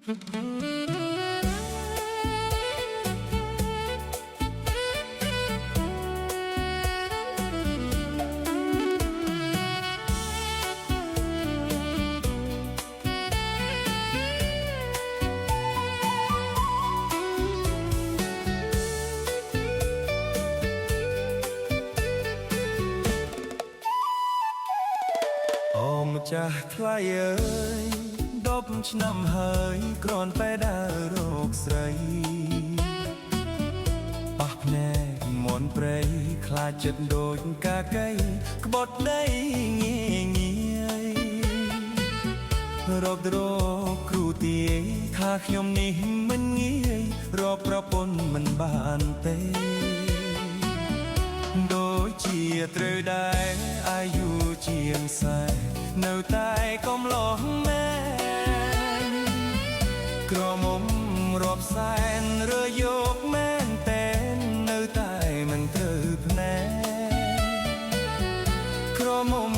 អូម្ចាស់ថ្លៃអើយ10 ឆ្នាំហើយគ្រាន់តែដើររកស្រីប៉ះភ្នែកមន់ព្រៃខ្លាចចិត្តដូចកាកៃក្បត់ដីងាយងាយរកគ្រូទាយថាខ្ញុំនេះមិនងាយរកប្រពន្ធមិនបានទេដូចជាត្រូវដែរអាយុជាងសែនៅតែកំឡោះមែនក្រមុំរាប់សែនរើយកមែនតែនៅតែមិនត្រូវភ្នែកក្រមុំ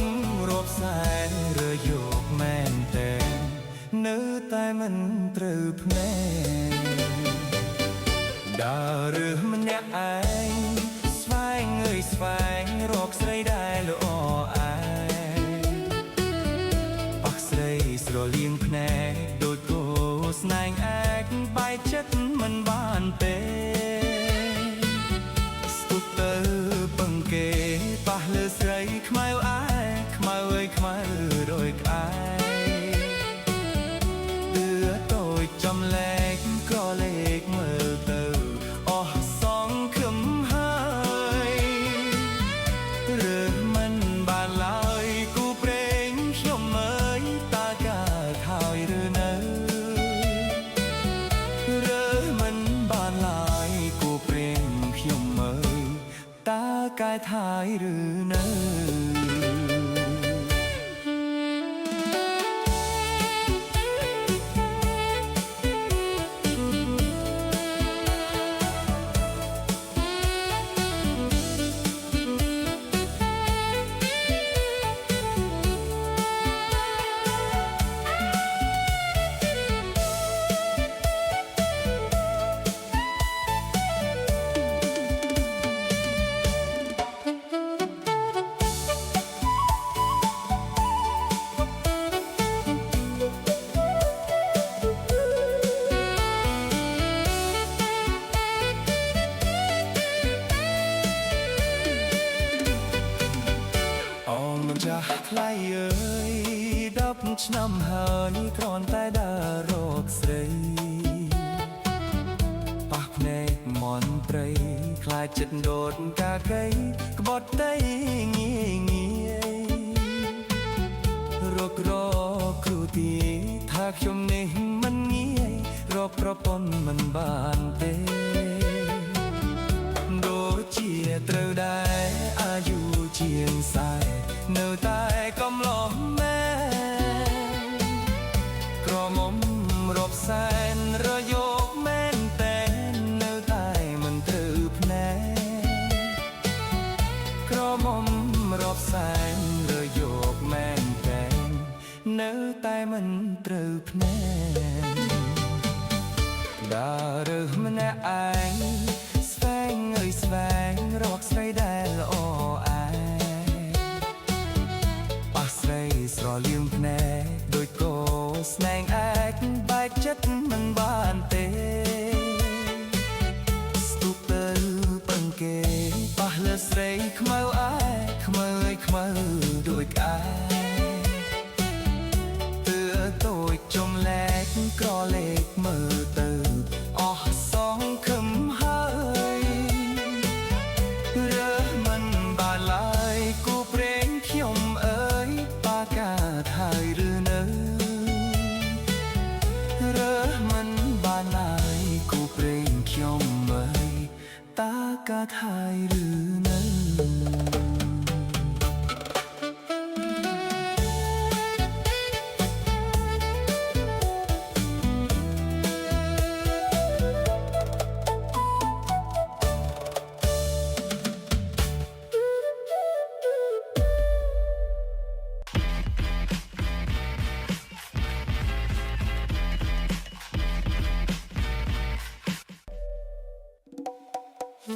រាប់សែនរើយកមែនតែនៅតែមិនត្រូវភ្នែកដើររើសម្នាក់ឯងស្វែងអើយស្វែងរកស្រីដែលល្អឯងប៉ះស្រីស្រលៀងភ្នែកដូចគោស្នែងឯកបែកចិត្តមិនបានទេស្ទុះទៅពឹងគេប៉ះលើស្រីខ្មៅឯខ្មៅអើយខ្មៅដូចក្អែទឿតូចចំលែកក៏លេខមើលទៅអស់សងខឹមហើយរើមិនបានឡើយគូព្រេងខ្ញុំអើយតើកើតហើយឬនៅរើមិនបានឡើយគូព្រេងខ្ញុំអើយតើកើតហើយឬនៅចាស់ថ្លៃអើយ10 ឆ្នាំហើយគ្រាន់តែដើររកស្រីប៉ះភ្នែកមន់ព្រៃខ្លាចចិត្តដូតកាកៃក្បត់ដីងាយងាយរកគ្រូទាយថាខ្ញុំនេះមិនងាយរកប្រពន្ធមិនបានទេដូចជាត្រូវដែរអាយុជាងសែនៅតែកំឡោះមែនក្រមុំរាប់សែនរយកមែនតែនៅតែមិនត្រូវភ្នែកក្រមុំរាប់សែនរយកមែនតែនៅតែមិនត្រូវភ្នែកដើររើសម្នាក់ឯងស្វែងអើយស្វែងរកស្រីដែលល្អឯងប៉ះស្រីស្រលៀងភ្នែកដូចគោស្នែងឯកបែកចិត្តមិនបានទេស្ទុះទៅពឹងគេប៉ះលើស្រីខ្មៅឯកខ្មៅអើយខ្មៅដូចក្អែទឿតូចចំលែកក្រលេខមើលទៅអស់សងខឹមហើយរើមិនបានឡើយគូព្រេងខ្ញុំអើយប៉ាកើតហើយឬនៅរើមិនបានឡើយគូព្រេងខ្ញុំអើយតើកើតហើយឬនៅ จง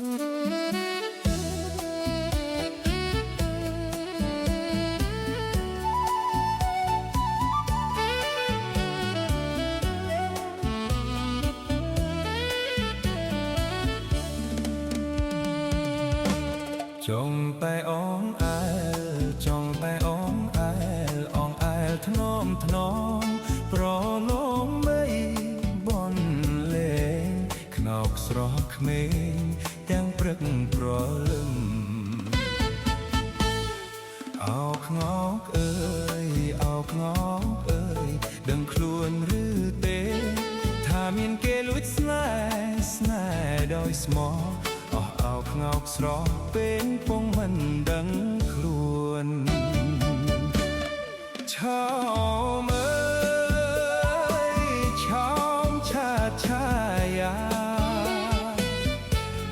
ไปอ้องแอลจงไปอ้องแอลอ้องแอลถนอมถนอมโปรลงไม่บอนเลงขนอกสรอกเมงแต่งปรึกโปรลึมเอาขงอกเอ้ยเอาขงอกเอ้ยดังคลวนหรือเตถ้ามีนเกลุดสแนสแนดอยสมอเอาขงอกสรอกเป็นปงมันดังคลวนชาวเอ้ยชาวชาติชายา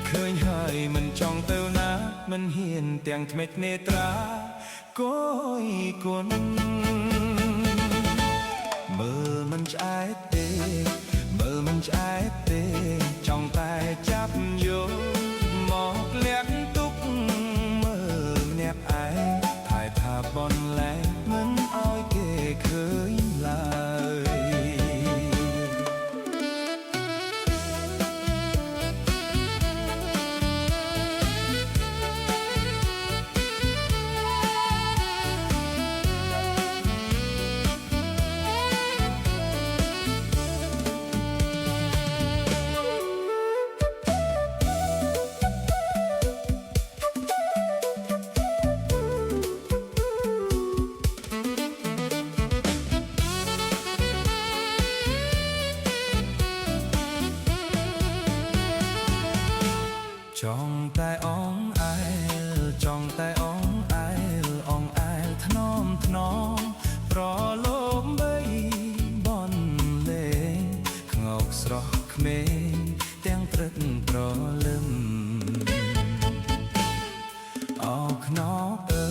เคยให้มันจ้องเต้านะมันเหียนเตียงเม็ดเนตราก้อยกลเมื่อมันใจเตเมื่อมันใจเตจ้องแต่จับโยหมอกเลี้ยงตุกเมื่อแนบไอถ่ายภาพบนแหลงเหมือนอ้อยเก๋เคยลายจ้องแต่อ้องไอลจ้องแต่อ้องไอลอ้องไอลถนอมถนอมปลอลมใบบอนเลงขงอกสรอกเมงเตียงตรึกปลอลึมเอาขนอกเอ้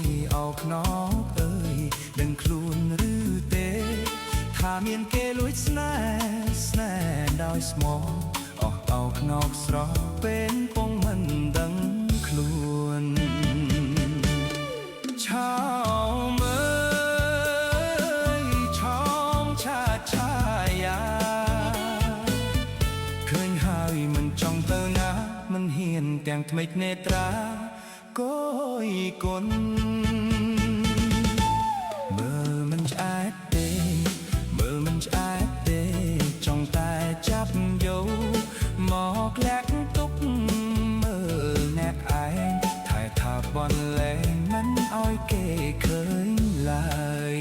ยเอาขนอกเอ้ยดังคลูนหรือเตถ้ามีนเกลุยสแนสแนดอยสมอเอาขนอกสรอกเป็นปงมันดังคลวนชาวเมื่อยชองชาติชายาเคยหายมันจ้องเตอนะมันเหียนแต่งทำไมเนตราก้อยกลเมื่อมันจะเตเมื่อมันจะเตจ้องแต่จับโยหมอกแลกตุกเมื่อแนบไอถ่ายภาพบอลแลงมันอ้อยเก๋เคยลาย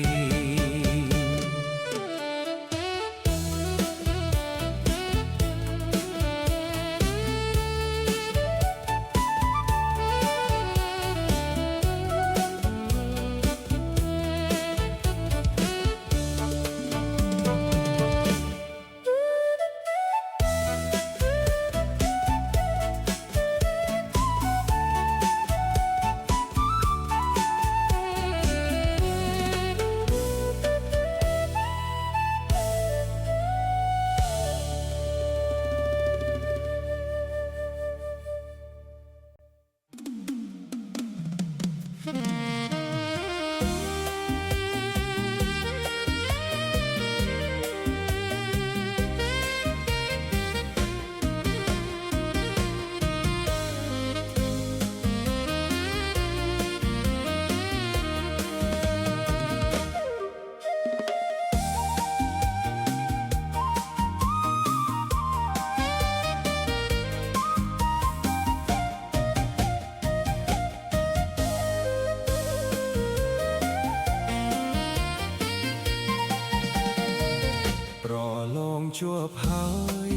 ชั่วพาย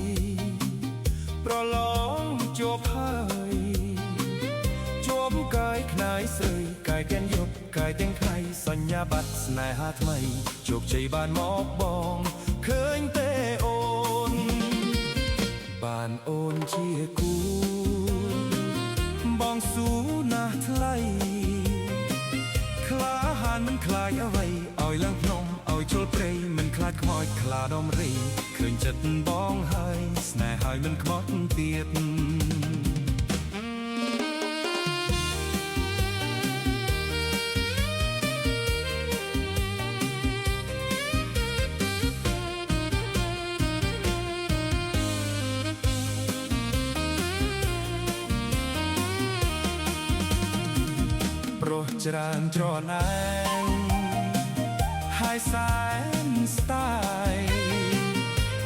ปรลองจัวพายจวบกายขนายเสยกายแกนยบกายเต็งไข่สัญญาบัตรสนายหาทำไมโจกใจบ้านหมอกบองเคยเตโอนบ้านโอนเชียกูบองสูนาทไลคลาหันคลายอะไรเอาลังพนมเอาโจลเพลมันคลาดขมอยคลาดอมรีเคยจัดบ้องให้สนายหายมันขมอดเตียด ច្រើនច្រណែងហើយសែនស្ដាយ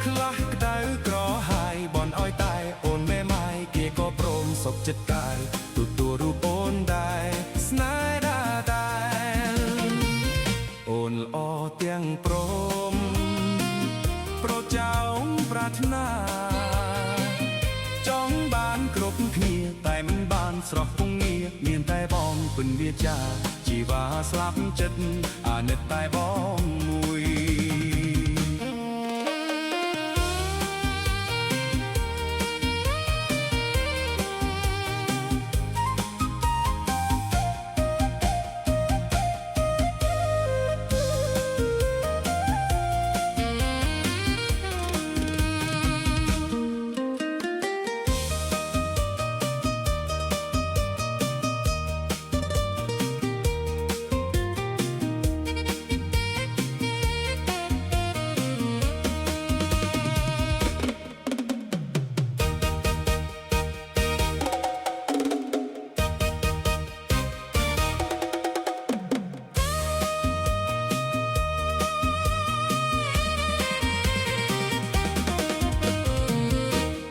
ខ្លះក្តៅក្រហាយបនអោយតែអូនមេម៉ាយគេក៏ព្រមសុខចិត្តកាយទទួលរូបអូនដែរស្នេហ៍ដែរអូនល្អទាំងព្រមប្រចៅប្រាថ្នាចង់បានគ្រប់គ្នាតែមិនបានស្រស់ពងងារមានតែបងពិនវាចាជីវ៉ាស្លាប់ចិត្តអាណិតតែបងមួយ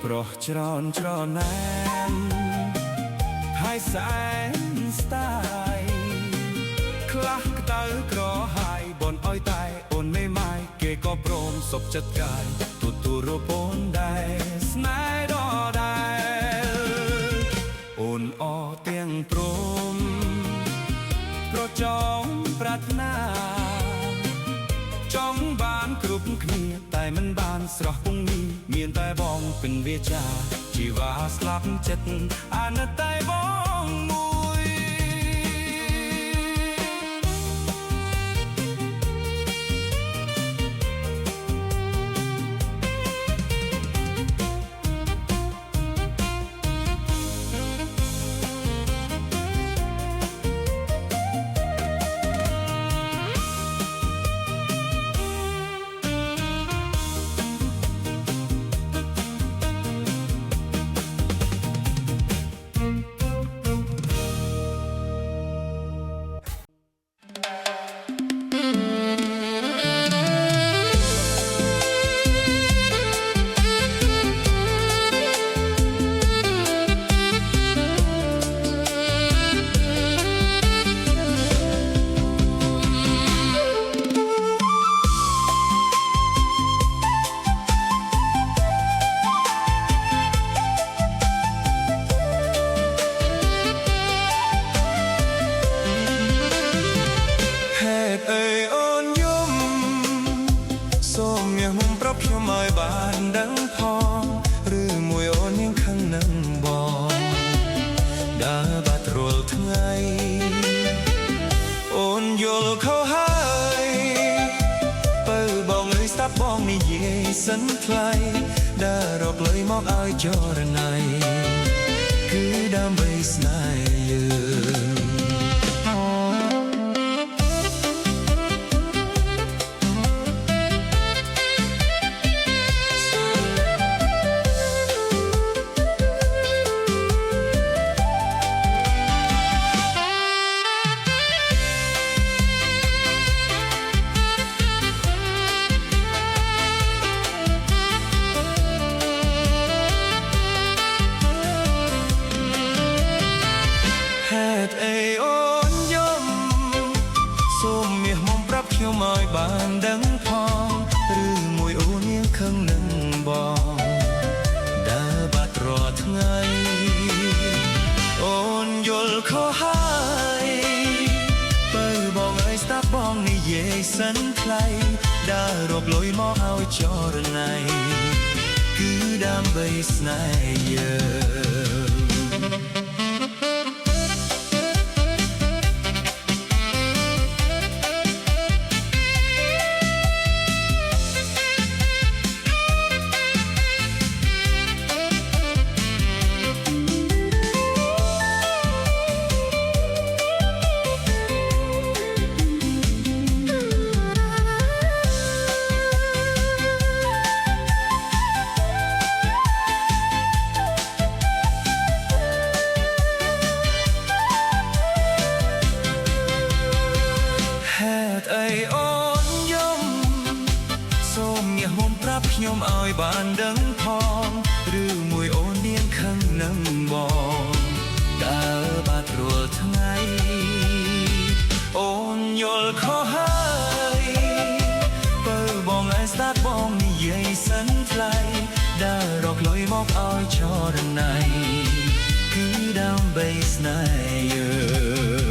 ប្រោះច្រើនច្រណែនហើយសែនស្ដាយខ្លះក្តៅក្រហាយបនអោយតែអូនមេម៉ាយគេក៏ព្រមសុខចិត្តកាយទទួលរូបអូនដែរស្នេហ៍ដដែលអូនអទាំងព្រមប្រចង់ប្រាថ្នាចង់បានគ្រប់គ្នាតែមិនបានស្រស់ពងនេះមានតែបងពិនវាចាជីវ៉ាស្លាប់ចិត្តអាណិតតែបងមួយខ្ញុំឲ្យបានដឹងផងឬមួយអូននាងខឹងនឹងបងដើរបាត់រាល់ថ្ងៃអូនយល់ខុសហើយបើបងអើយស្ដាប់បងនិយាយសិនថ្លៃដើររកលុយមកឲ្យចរណៃគឺដើម្បីស្នេហ៍យើងខ្ញុំឲ្យបានដឹងផងឬមួយអូននាងខឹងនឹងបងដើរបាត់រាល់ថ្ងៃអូនយល់ខុសហើយបើបងអើយស្ដាប់បងនិយាយសិនថ្លៃដើររកលុយមកឲ្យចរណៃគឺដើម្បីស្នេហ៍យើង ប់ខ្ញុំឲ្យបានដឹងផងឬមួយអូននាងខឹងនឹងបងដើរបាត់រាល់ថ្ងៃអូនយល់ខុសហើយបើបងឯងស្ដាប់បងនិយាយសិនថ្លៃដើររកលុយមកឲ្យចរណៃគឺដើម្បីស្នេហ៍យើង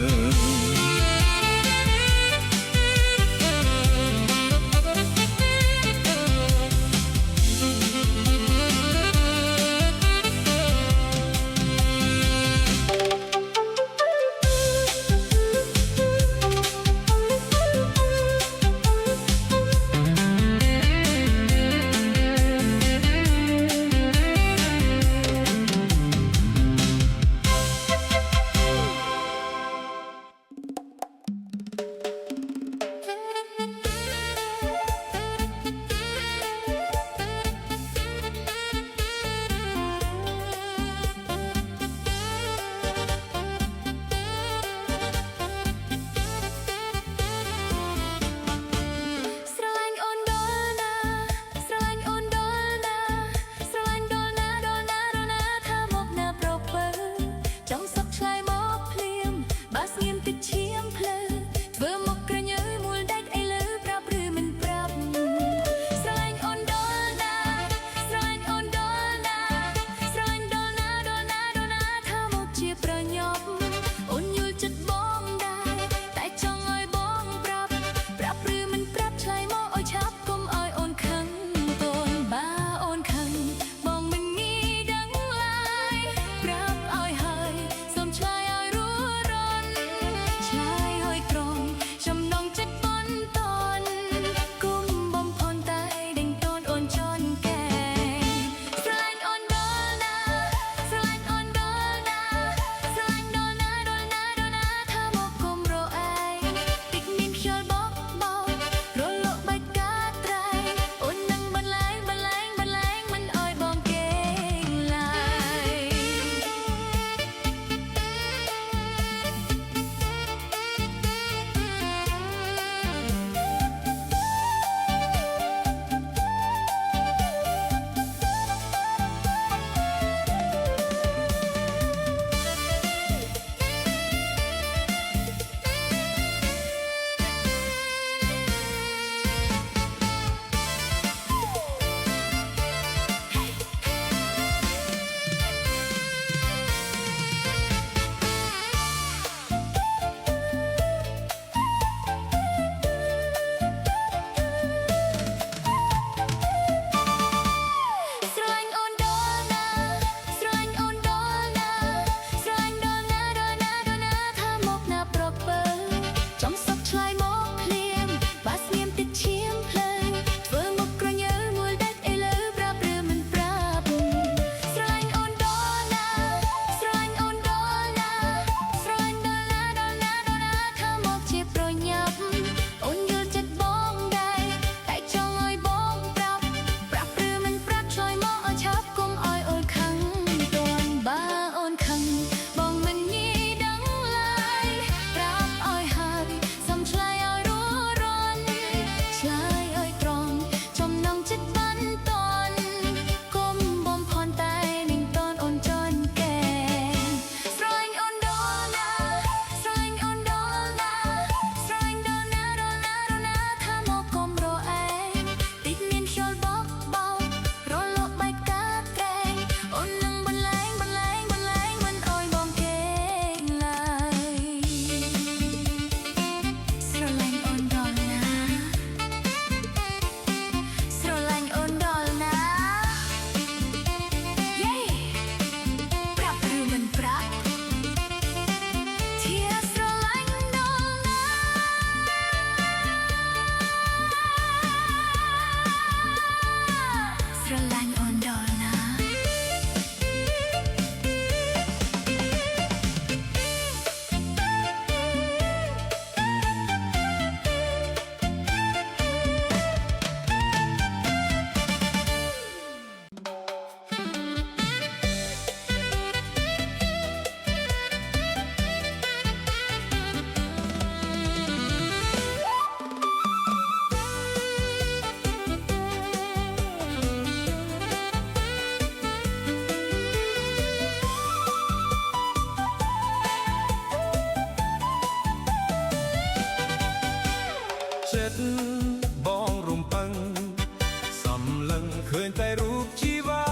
ยแต่รูปชีวา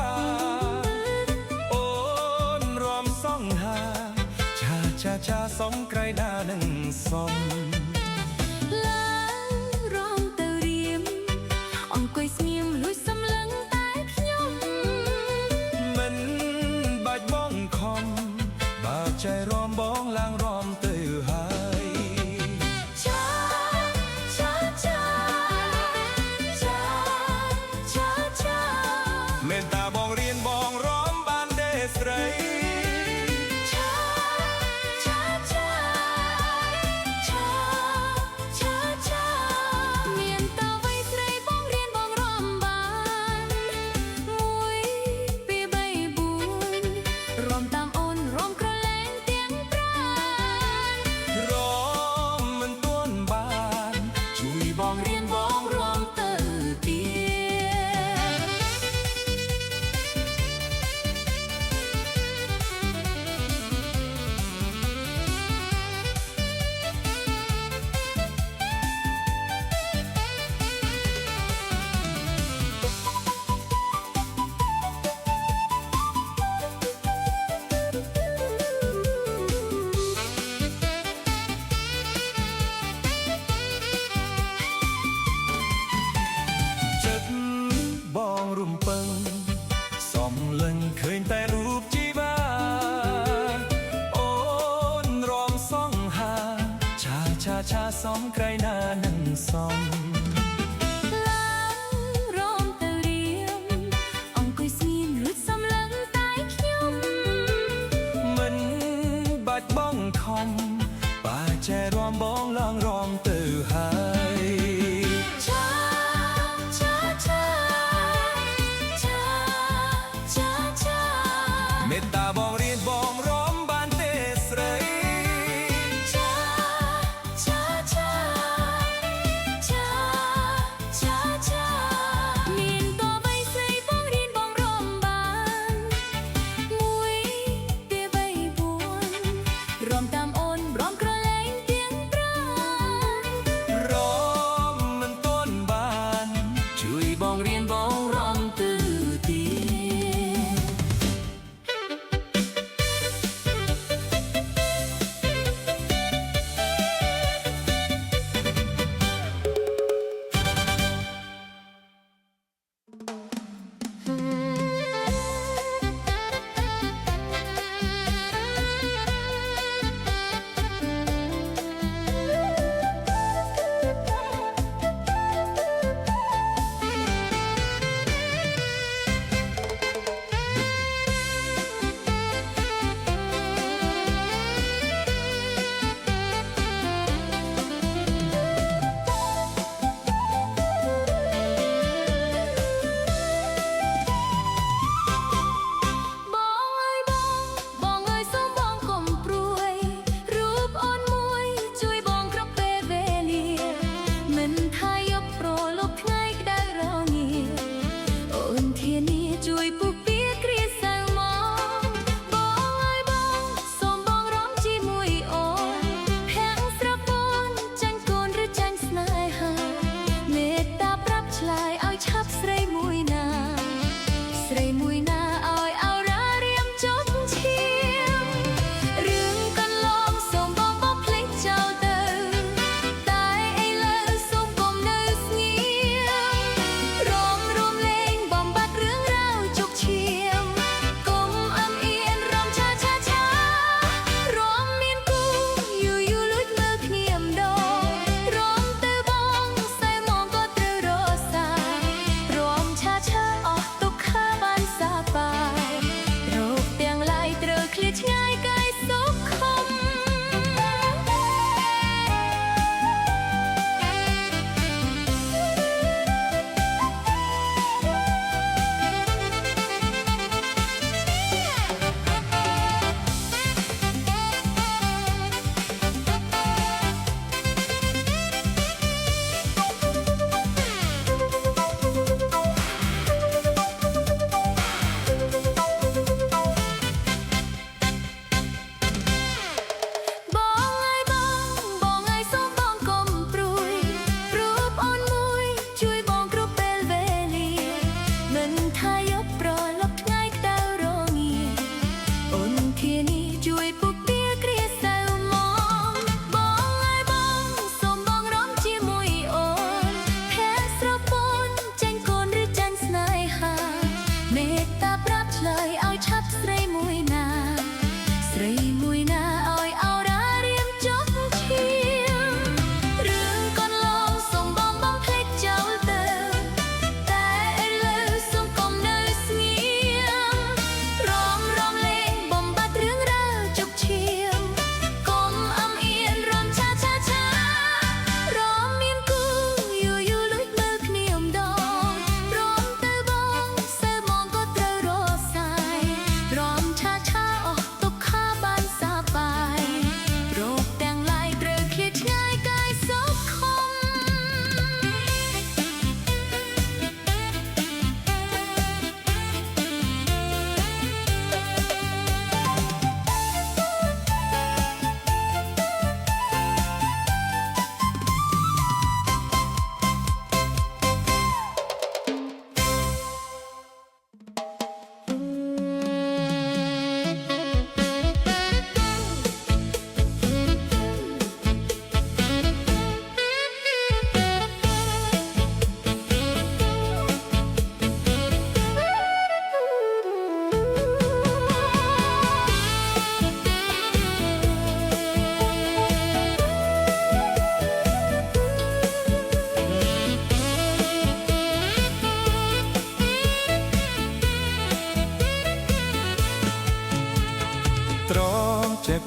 โอนรอมซ่องหาชาชาชาสองไกรดาหนึ่งสม ឡើងរងទៅរៀមអង្គុយស្ងៀមលួចសម្លឹងតែខ្ញុំ មិនបាច់បងខំបើใจរំបងឡើងរំទៅហើយ ឆាឆាឆាឆាឆាឆា មេត្តាបងរៀនបងរំបានទេស្រី ឆាឆាឆាឆាឆាឆាមានតអ្វីស្រីបងរៀនបងរំបាន1 2 3 4រំតាមអូនរំក្រលែងទាំងប្រាណ រំមិនទាន់បានជួយបងរៀនបងរំ ទៅទៀតចិត្តបងរំពឹងសំលឹងឃើញតែរូបជីវ៉ាអូនរំសងហាឆាឆាឆាសំក្រៃណានឹងសំ ឡើងរំទៅរៀមអង្គុយស្ងៀមលួចសម្លឹងតែខ្ញុំ មិនបាច់បងខំបើចែរំបងឡើងរំទៅហើយ ឆាឆាឆាឆាឆាឆា មេត្តាបងរៀនបងរំបានទេស្រី ឆាឆាឆាឆា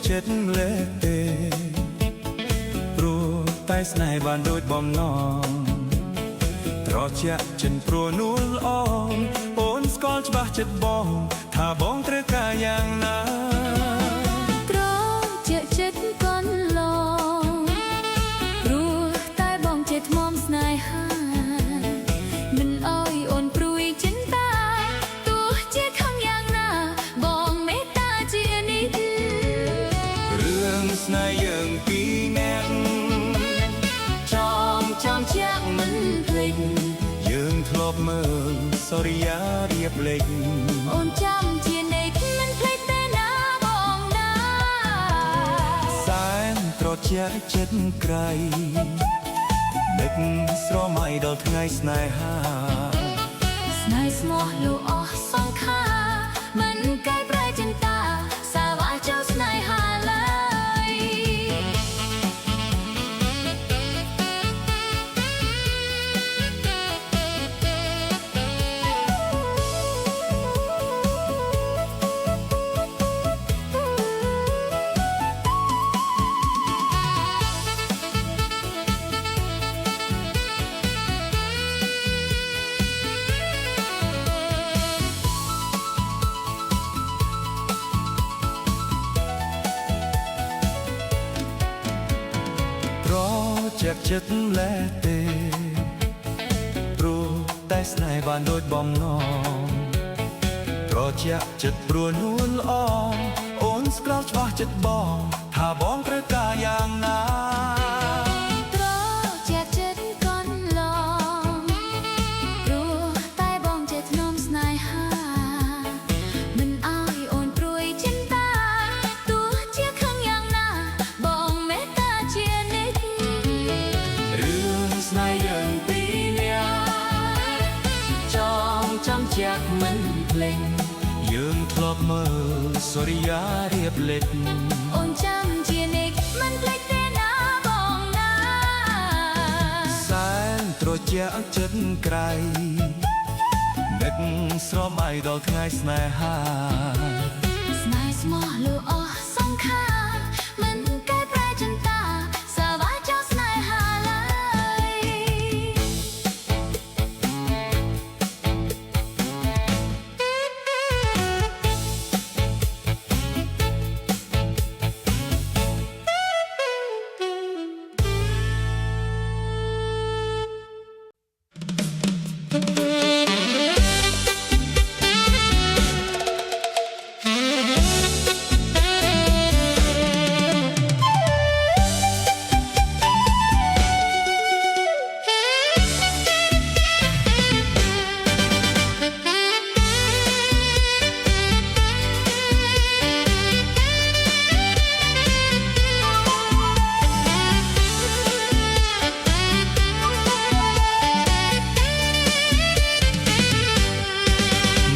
ចិត្តលេទេព្រោះតែស្នេហ៍បានដូចបំណងត្រជាក់ចិនព្រោះនួលអងអូនស្គាល់ច្បាស់ចិត្តបងថាបងត្រូវការយ៉ាងណា ត្រជាក់ចិត្តកូនឡងព្រោះតែបងជាថ្មស្នេហាមិនអើយអូនព្រួយចិនតាទោះជាខំយ៉ាងណាបងមេត្តាជានិច្ច រឿងស្នេហ៍យើងពីរនាក់ចំជាក់មិនភ្លេច យើងធ្លាប់មើលសូរិយារៀបលេច អូនចាំជានិច្ចមិនភ្លេចទេណាបងណា សែនត្រជាក់ចិត្តក្រៃនឹកស្រមៃដល់ថ្ងៃស្នេហា ស្នេហ៍ស្មោះលោកអស់សង្ខារមិនកែប្រែចិនតាសាវ៉ាចូលស្នេហាឡើយ ត្រជាក់ចិត្តលែទេព្រោះតែស្នេហ៍បានដូចបំណងត្រជាក់ចិត្តព្រោះនួលអងអូនស្គាល់ច្បាស់ចិត្តបងថាបងត្រូវការយ៉ាងណា ត្រជាក់ចិត្តកូនឡងព្រោះតែបងជាធ្នមស្នេហាមិនអើយអូនព្រួយចិនតាទោះជាខឹងយ៉ាងណាបងមេត្តាជានិច្ច រឿងស្នេហ៍យើងពីរនាក់ចំជាក់មិនភ្លេច យើងធ្លាប់មើលសូរិយារៀបលេច អូនចាំជានិច្ចមិនភ្លេចទេណាបងណា សែនត្រជាក់ចិត្តក្រៃនឹកស្រមៃដល់ថ្ងៃស្នេហា ស្នេហ៍ស្មោះលោកអស់សង្ខារមិនកែប្រែចិនតាសាវ៉ាចូលស្នេហាឡើយ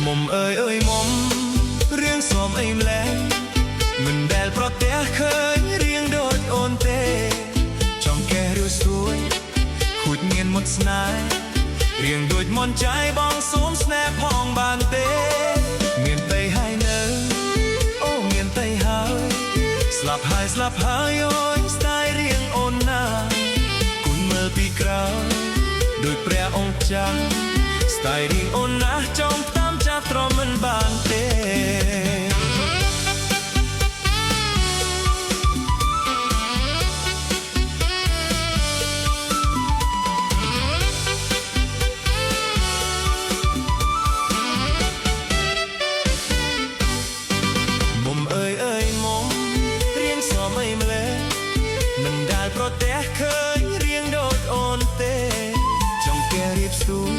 មុំអើយមុំរៀងសមអីម្លេះមិនដែលប្រទះឃើញរៀងដូចអូនទេចង់កែឬសួយខូចមានមុតស្នេហ៍រៀងដូចមន់ใจបងសូមស្នេហ៍ផងបានទេមានតែហើយនៅអូមានតែហើយស្លាប់ហើយអូយស្ដាយរៀងអូនណាគុណមើលពីក្រៅដូចព្រះអង្គចាស់ស្ដាយរៀងអូនណាចង់តាមចាប់ទ្រាំមិនបានទេ មុំអើយមុំរៀងសមអីម្លេះមិនដែលប្រទះឃើញរៀងដូចអូនទេចង់កែរៀបសួរ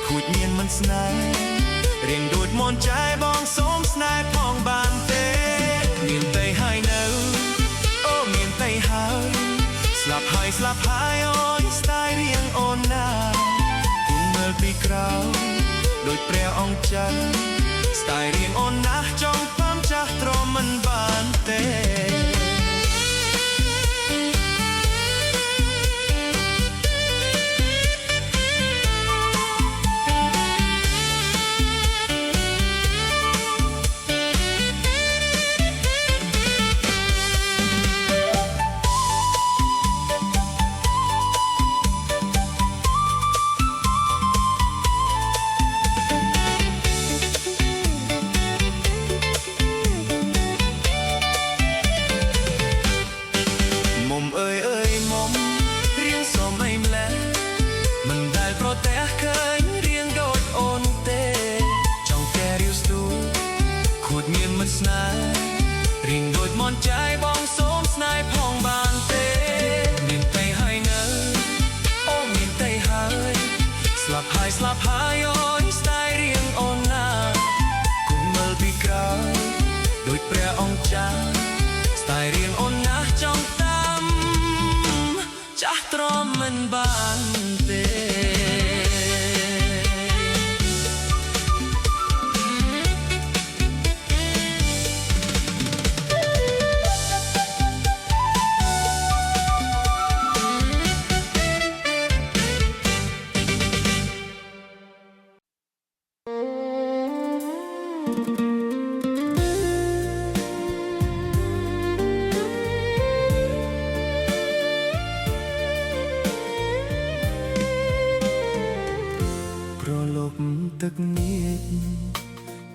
ខូចមានមិនស្នេហ៍រៀងដូចមន់ใจបងសូមស្នេហ៍ផងបានទេមានតែហើយនៅអូមានតែហើយស្លាប់ហើយអូយស្ដាយរៀងអូនណាគុណមើលពីក្រៅដូចព្រះអង្គចាស់ស្ដាយរៀងអូនណាចង់តាមចាស់ទ្រាំមិនបានទេ ត្រ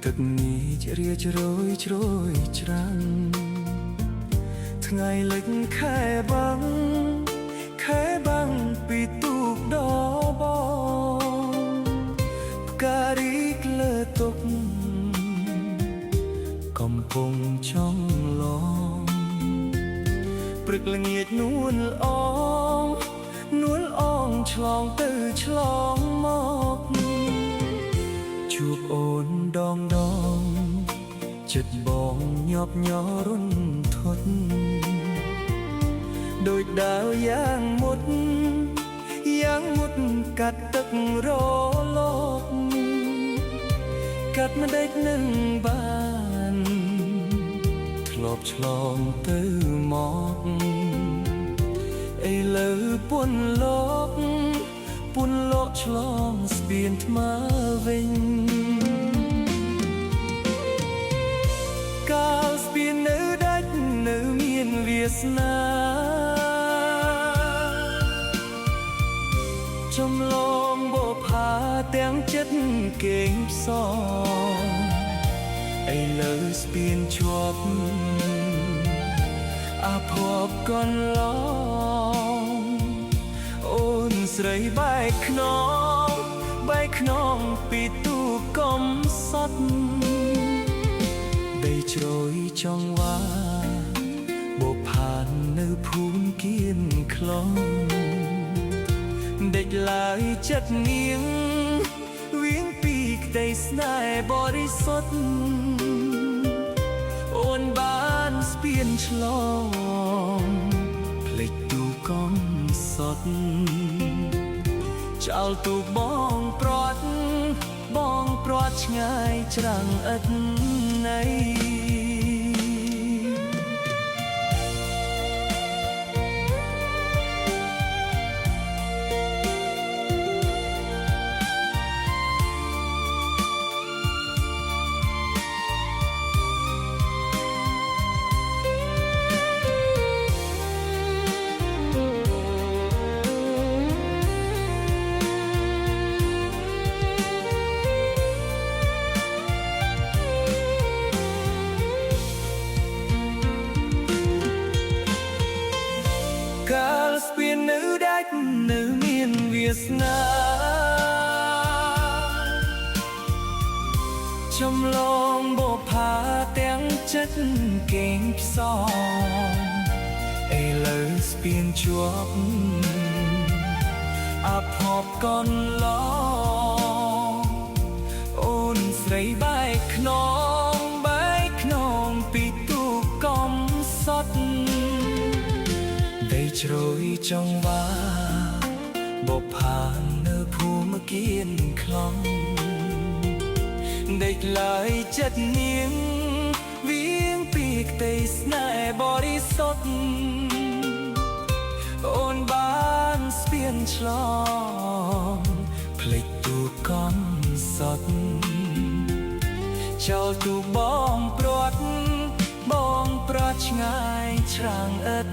ទឹកនេះជារាជ្រយជ្រោយច្រាំងថ្ងៃលិចខែបាំងពីទូកដបងផ្ការីកលើទុកកំពុងចង់ឡងព្រឹកល្ងាចនួនអងឆ្លងទៅឆ្លងមកជួបអូនដងចិត្តបងញាប់ញ័ររន្ធត់ដូចដាវយ៉ាងមុតកាត់ទឹករលកកាត់មិនដេចនឹងបានធ្លាប់ឆ្លងទៅមកឥឡូវពុនលោកឆ្លងស្ពានថ្មវិញកាលស្ពាននៅដាច់នៅមានវាសនាចំឡងបផាទាំងចិត្តគេងផ្សងឥឡូវស្ពានជាប់អាភ័ព្វកន្លងអូនស្រីបែកខ្នងពីទូកំសត់ដីជ្រោយចង់វ៉ាបផាននៅភូមិគៀនខ្លងដេចឡើយចិត្តនាងវៀងពីក្តីស្នេហ៍បរិសុទ្ធអូនបានស្ពានឆ្លងភ្លេចទូកំសត់ចោលទូបងព្រាត់ឆ្ងាយច្រាំងឥតន័យកាលស្ពាននៅដាច់នៅមានវាសនាចំឡងបផាទាំងចិត្តគេងផ្សងឥឡូវស្ពានជាប់អាភ័ព្វកន្លងអូនស្រីបែកខ្នងពីទូកំសត់ដីជ្រោយចង់វ៉ាបផាននៅភូមិគៀនខ្លងដេចឡើយចិត្តនាងវៀងពីក្តីស្នេហ៍បរិសុទ្ធអូនបានស្ពានឆ្លងភ្លេចទូកំសត់ចោលទូបងព្រាត់ឆ្ងាយច្រាំងឥត